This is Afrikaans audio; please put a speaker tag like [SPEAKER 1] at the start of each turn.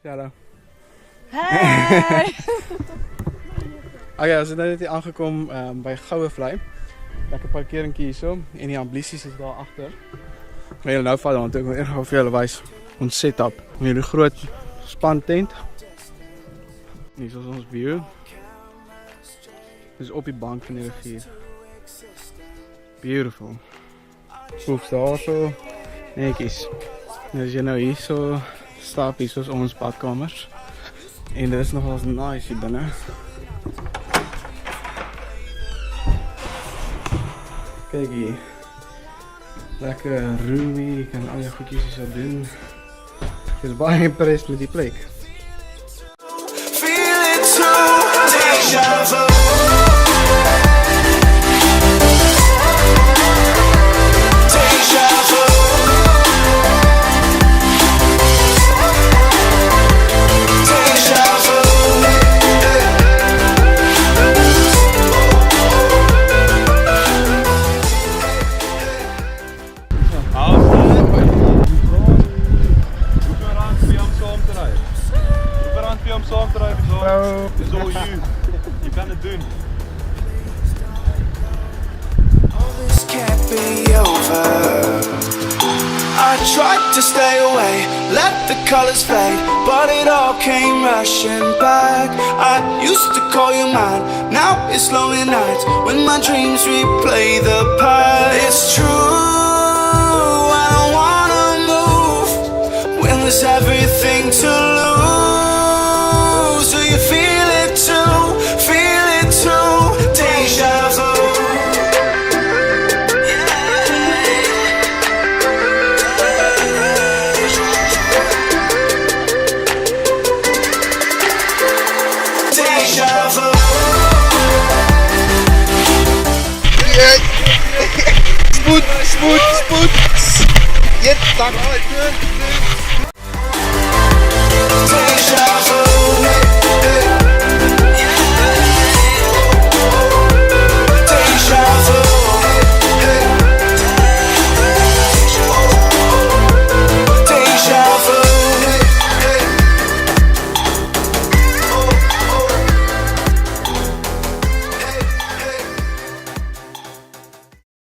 [SPEAKER 1] Hallo.
[SPEAKER 2] Hey!
[SPEAKER 1] Okay, ons het nou net hier aangekom by Goue Vlei. Lekker parkeringkie hierso en die amblisies is daar agter. Maar julle nou vat want ek wil eers gou vir julle wys ons setup. Hierdie groot spantent. Hier is ons view. Dis op die bank van die rivier. Beautiful. Hoefs daar so netjies. En as jy nou hier so stap, hier is ons badkamers. En dit is nogals nice hier binne. Kijk hier. Lekker roomy, je kan al je goedjes hier zo doen. Ik is baie impressed met die plek.
[SPEAKER 3] Feel it too, deja vu.
[SPEAKER 4] Dis all you. Je kan het doen.
[SPEAKER 3] All this can't be over. I tried to stay away, let the colors fade, but it all came rushing back. I used to call you mine, now it's lonely nights when my dreams replay the past. It's true, I don't wanna move when there's everything to lose. Do you feel it too? Feel it too? Deja vu. Deja vu.
[SPEAKER 5] Spoed! Jetzt, dank.